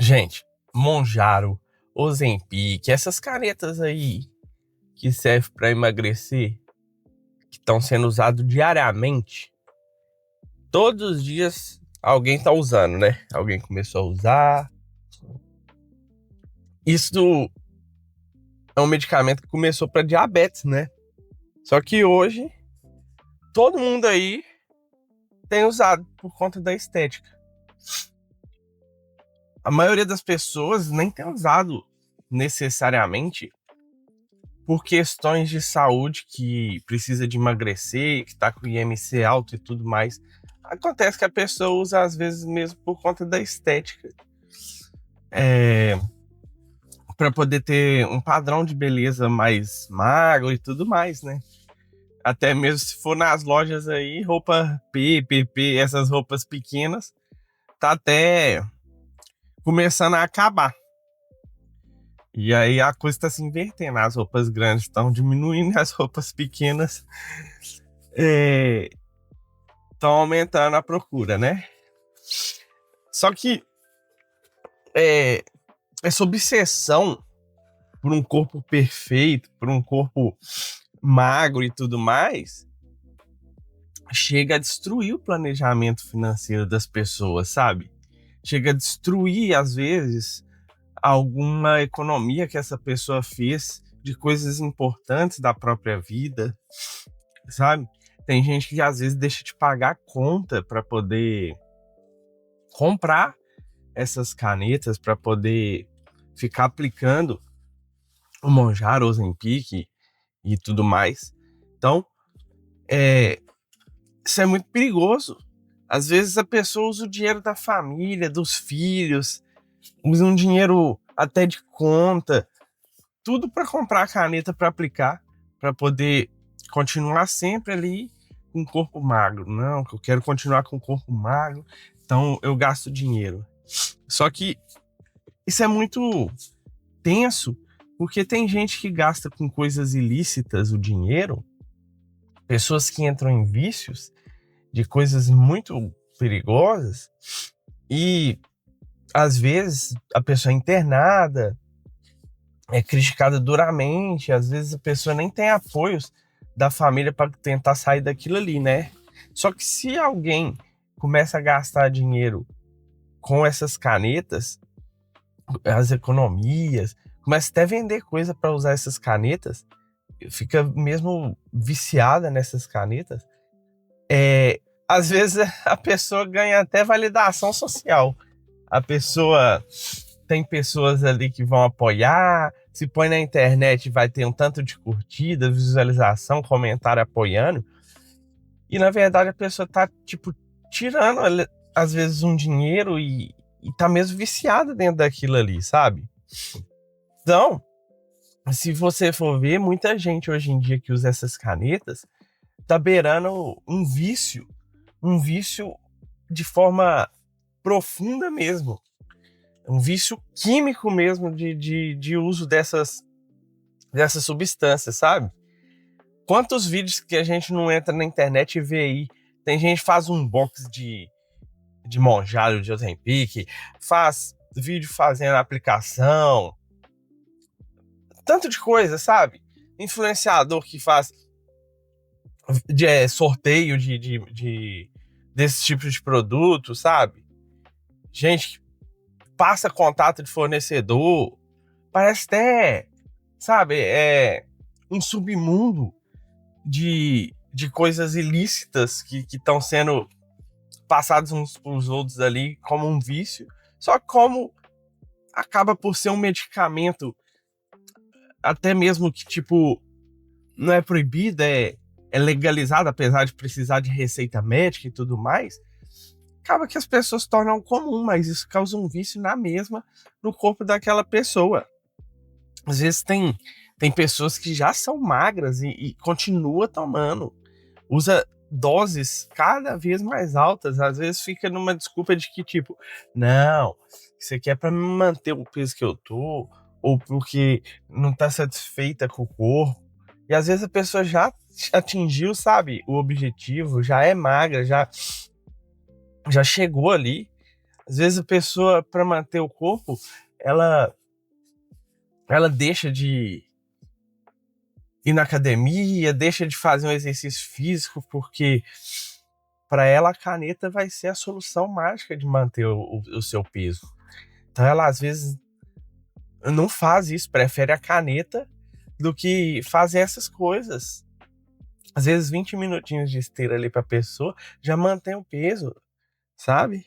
Gente, Monjaro, Ozempic, essas canetas aí que servem para emagrecer, que estão sendo usadas diariamente, todos os dias alguém tá usando, né? Alguém começou a usar. Isso é um medicamento que começou para diabetes, né? Só que hoje todo mundo aí tem usado por conta da estética. A maioria das pessoas nem tem usado necessariamente por questões de saúde, que precisa de emagrecer, que tá com IMC alto e tudo mais. Acontece que a pessoa usa às vezes mesmo por conta da estética. Para poder ter um padrão de beleza mais magro e tudo mais, né? Até mesmo se for nas lojas aí, roupa PP, essas roupas pequenas, tá até começando a acabar. E aí a coisa está se invertendo. As roupas grandes estão diminuindo, as roupas pequenas estão aumentando a procura, né? Só que essa obsessão por um corpo perfeito, por um corpo magro e tudo mais, chega a destruir o planejamento financeiro das pessoas, sabe? Chega a destruir, às vezes, alguma economia que essa pessoa fez de coisas importantes da própria vida, sabe? Tem gente que às vezes deixa de pagar a conta para poder comprar essas canetas, para poder ficar aplicando o Monjaro, o Ozempic e tudo mais. Então, isso é muito perigoso. Às vezes a pessoa usa o dinheiro da família, dos filhos, usa um dinheiro até de conta, tudo para comprar a caneta para aplicar, para poder continuar sempre ali com o corpo magro. Não, que eu quero continuar com o corpo magro, então eu gasto dinheiro. Só que isso é muito tenso, porque tem gente que gasta com coisas ilícitas o dinheiro, pessoas que entram em vícios de coisas muito perigosas, e às vezes a pessoa é internada, é criticada duramente, às vezes a pessoa nem tem apoios da família para tentar sair daquilo ali, né? Só que se alguém começa a gastar dinheiro com essas canetas, as economias, começa até a vender coisa para usar essas canetas, fica mesmo viciada nessas canetas, às vezes a pessoa ganha até validação social. A pessoa tem pessoas ali que vão apoiar, se põe na internet vai ter um tanto de curtida, visualização, comentário apoiando, e na verdade a pessoa tá tipo tirando às vezes um dinheiro e tá mesmo viciada dentro daquilo ali, sabe? Então, se você for ver, muita gente hoje em dia que usa essas canetas tá beirando um vício de forma profunda mesmo, um vício químico mesmo de uso dessas substâncias, sabe? Quantos vídeos que a gente não entra na internet e vê aí? Tem gente que faz um box de Monjaro, de Ozempic, faz vídeo fazendo aplicação, tanto de coisa, sabe? Influenciador que faz sorteio desse tipo de produto, sabe? Gente que passa contato de fornecedor, parece até, sabe, um submundo de coisas ilícitas que estão sendo passados uns pros outros ali como um vício, só como acaba por ser um medicamento, até mesmo que tipo não é proibido, é legalizado, apesar de precisar de receita médica e tudo mais, acaba que as pessoas tornam comum, mas isso causa um vício na mesma no corpo daquela pessoa. Às vezes tem pessoas que já são magras e continua tomando, usa doses cada vez mais altas, às vezes fica numa desculpa de que tipo, não, isso aqui é para me manter o peso que eu tô, ou porque não tá satisfeita com o corpo, e às vezes a pessoa já atingiu, sabe, o objetivo, já é magra, já chegou ali, Às vezes a pessoa, para manter o corpo, ela deixa de ir na academia, deixa de fazer um exercício físico, porque para ela a caneta vai ser a solução mágica de manter o seu peso. Então ela às vezes não faz isso, prefere a caneta do que fazer essas coisas. Às vezes 20 minutinhos de esteira ali pra pessoa já mantém o peso, sabe?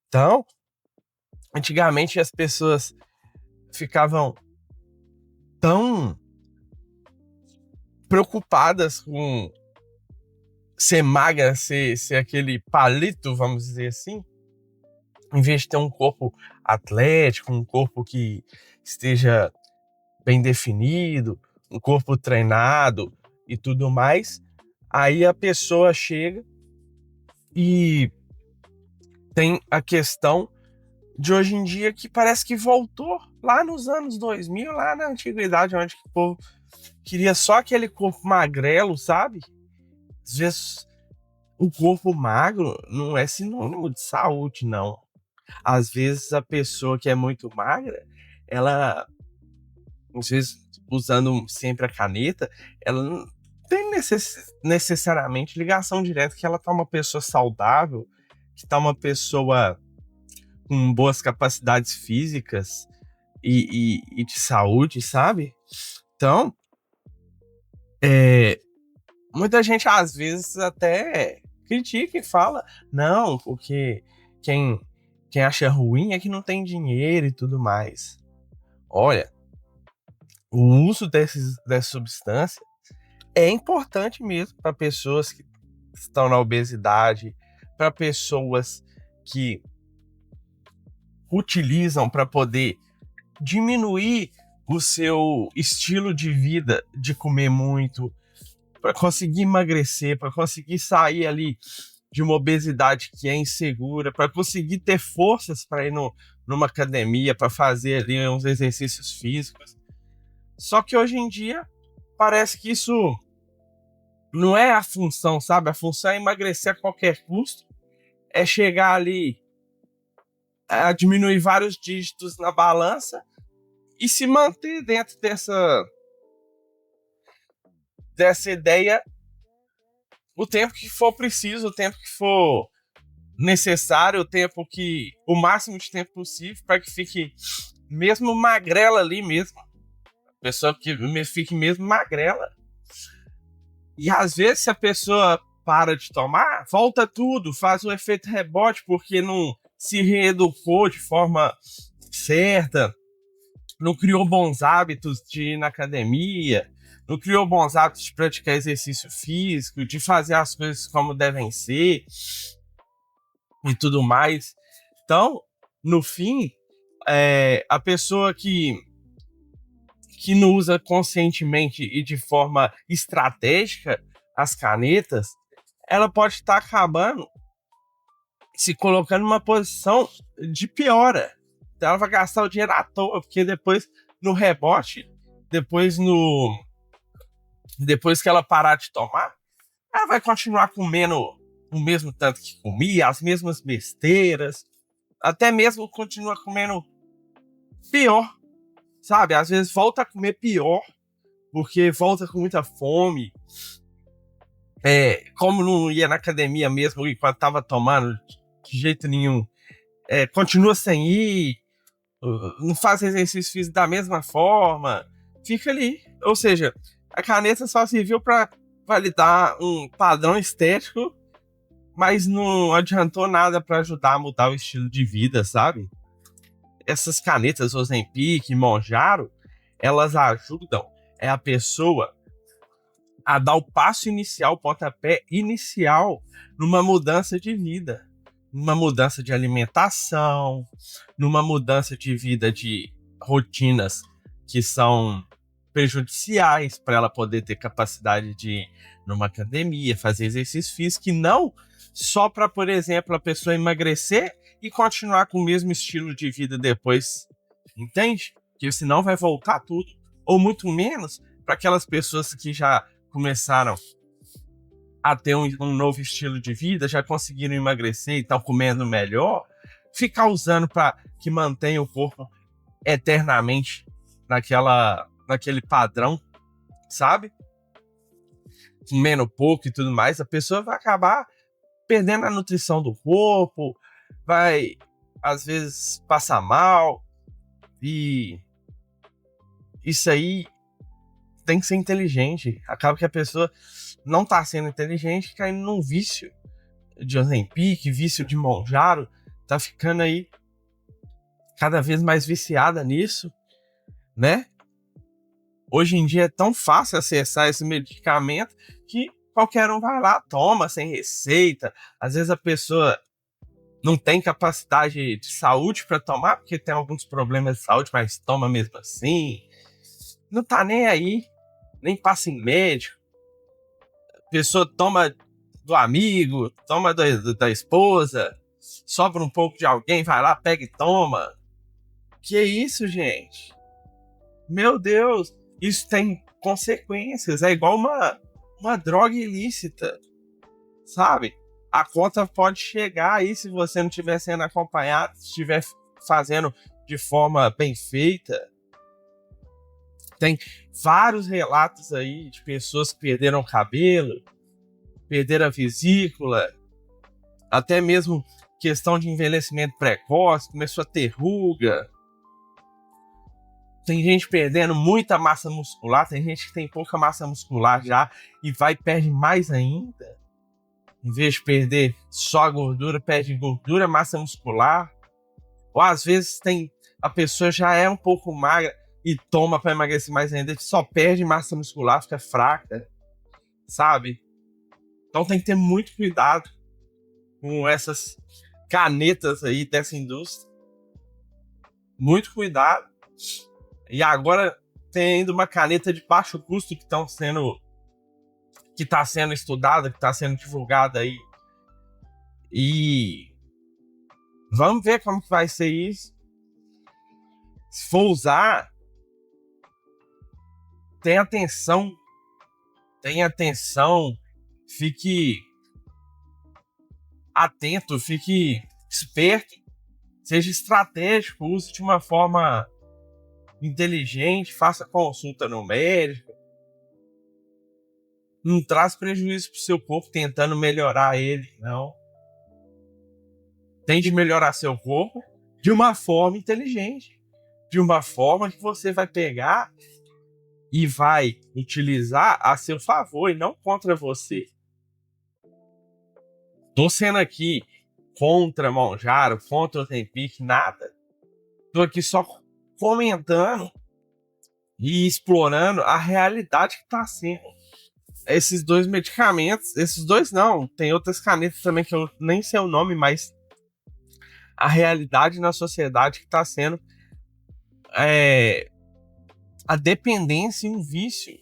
Então, antigamente as pessoas ficavam tão preocupadas com ser magra, ser aquele palito, vamos dizer assim, em vez de ter um corpo atlético, um corpo que esteja bem definido, um corpo treinado e tudo mais. Aí a pessoa chega e tem a questão de hoje em dia que parece que voltou lá nos anos 2000, lá na antiguidade, onde o povo queria só aquele corpo magrelo, sabe? Às vezes o corpo magro não é sinônimo de saúde, não. Às vezes a pessoa que é muito magra, ela, às vezes, usando sempre a caneta, ela não tem necessariamente ligação direta que ela tá uma pessoa saudável, que tá uma pessoa com boas capacidades físicas e de saúde, sabe? Então, muita gente às vezes até critica e fala, não, porque quem acha ruim é que não tem dinheiro e tudo mais. Olha, o uso dessa substância é importante mesmo para pessoas que estão na obesidade, para pessoas que utilizam para poder diminuir o seu estilo de vida, de comer muito, para conseguir emagrecer, para conseguir sair ali de uma obesidade que é insegura, para conseguir ter forças para ir numa academia, para fazer ali uns exercícios físicos. Só que hoje em dia parece que isso não é a função, sabe? A função é emagrecer a qualquer custo, é chegar ali a diminuir vários dígitos na balança e se manter dentro dessa ideia o tempo que for preciso, o tempo que for necessário, o máximo de tempo possível para que fique mesmo magrela ali mesmo. A pessoa que fique mesmo magrela. E às vezes se a pessoa para de tomar, volta tudo, faz um efeito rebote porque não se reeducou de forma certa, não criou bons hábitos de ir na academia, não criou bons hábitos de praticar exercício físico, de fazer as coisas como devem ser e tudo mais. Então, no fim, a pessoa que não usa conscientemente e de forma estratégica as canetas, ela pode estar acabando se colocando numa posição de piora. Então ela vai gastar o dinheiro à toa, porque depois no rebote, depois que ela parar de tomar, ela vai continuar comendo o mesmo tanto que comia, as mesmas besteiras, até mesmo continua comendo pior, sabe? Às vezes volta a comer pior, porque volta com muita fome. Como não ia na academia mesmo enquanto tava tomando, de jeito nenhum, continua sem ir, não faz exercício físico da mesma forma, fica ali. Ou seja, a caneta só serviu para validar um padrão estético, mas não adiantou nada para ajudar a mudar o estilo de vida, sabe? Essas canetas Ozempic, Mounjaro, elas ajudam a pessoa a dar o passo inicial, o pontapé inicial numa mudança de vida, numa mudança de alimentação, numa mudança de vida de rotinas que são prejudiciais para ela poder ter capacidade de ir numa academia, fazer exercício físico, e não só para, por exemplo, a pessoa emagrecer e continuar com o mesmo estilo de vida depois, entende? Porque senão vai voltar tudo, ou muito menos para aquelas pessoas que já começaram a ter um novo estilo de vida, já conseguiram emagrecer e estão comendo melhor, ficar usando para que mantenha o corpo eternamente naquele padrão, sabe? Comendo pouco e tudo mais, a pessoa vai acabar perdendo a nutrição do corpo, vai, às vezes, passar mal, e isso aí tem que ser inteligente. Acaba que a pessoa não tá sendo inteligente, caindo num vício de Ozempic, vício de Mounjaro, tá ficando aí cada vez mais viciada nisso, né? Hoje em dia é tão fácil acessar esse medicamento que qualquer um vai lá, toma sem receita. Às vezes a pessoa não tem capacidade de saúde para tomar, porque tem alguns problemas de saúde, mas toma mesmo assim. Não tá nem aí, nem passa em médico. A pessoa toma do amigo, toma da esposa, sobra um pouco de alguém, vai lá, pega e toma. Que isso, gente? Meu Deus, isso tem consequências. É igual uma droga ilícita, sabe? A conta pode chegar aí se você não estiver sendo acompanhado, se estiver fazendo de forma bem feita. Tem vários relatos aí de pessoas que perderam o cabelo, perderam a vesícula, até mesmo questão de envelhecimento precoce, começou a ter ruga. Tem gente perdendo muita massa muscular, tem gente que tem pouca massa muscular já e vai e perde mais ainda. Em vez de perder só a gordura, perde gordura, massa muscular. Ou às vezes a pessoa já é um pouco magra e toma para emagrecer mais ainda, só perde massa muscular, fica fraca, sabe? Então tem que ter muito cuidado com essas canetas aí dessa indústria. Muito cuidado. E agora tem ainda uma caneta de baixo custo que está sendo estudada, que está sendo divulgada aí. E vamos ver como que vai ser isso. Se for usar, tenha atenção, fique atento, fique esperto, seja estratégico, use de uma forma inteligente, faça consulta no médico. Não traz prejuízo pro seu corpo tentando melhorar ele, não. Tente melhorar seu corpo de uma forma inteligente, de uma forma que você vai pegar e vai utilizar a seu favor e não contra você. Tô sendo aqui contra Mounjaro, contra o Ozempic, nada. Tô aqui só comentando e explorando a realidade que tá sendo. Esses dois medicamentos, esses dois não, tem outras canetas também que eu nem sei o nome, mas a realidade na sociedade que tá sendo a dependência e um vício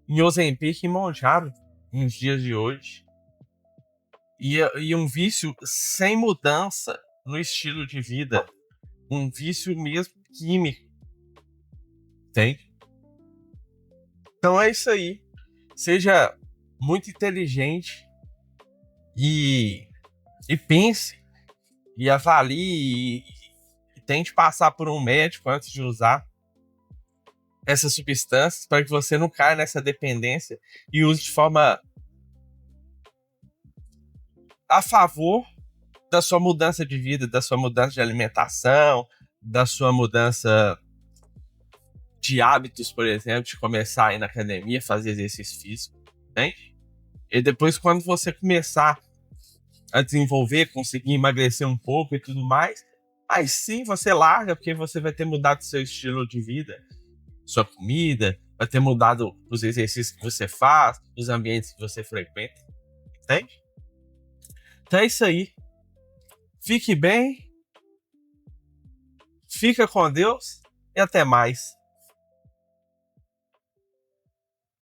em Ozempic e Mounjaro nos dias de hoje. E um vício sem mudança no estilo de vida. Um vício mesmo químico. Entende? Então é isso aí. Seja muito inteligente e pense e avalie e tente passar por um médico antes de usar essas substâncias para que você não caia nessa dependência e use de forma a favor da sua mudança de vida, da sua mudança de alimentação, da sua mudança de hábitos, por exemplo, de começar a ir na academia, fazer exercício físico, entende? E depois, quando você começar a desenvolver, conseguir emagrecer um pouco e tudo mais, aí sim você larga, porque você vai ter mudado seu estilo de vida, sua comida, vai ter mudado os exercícios que você faz, os ambientes que você frequenta, entende? Então é isso aí. Fique bem, fica com Deus e até mais.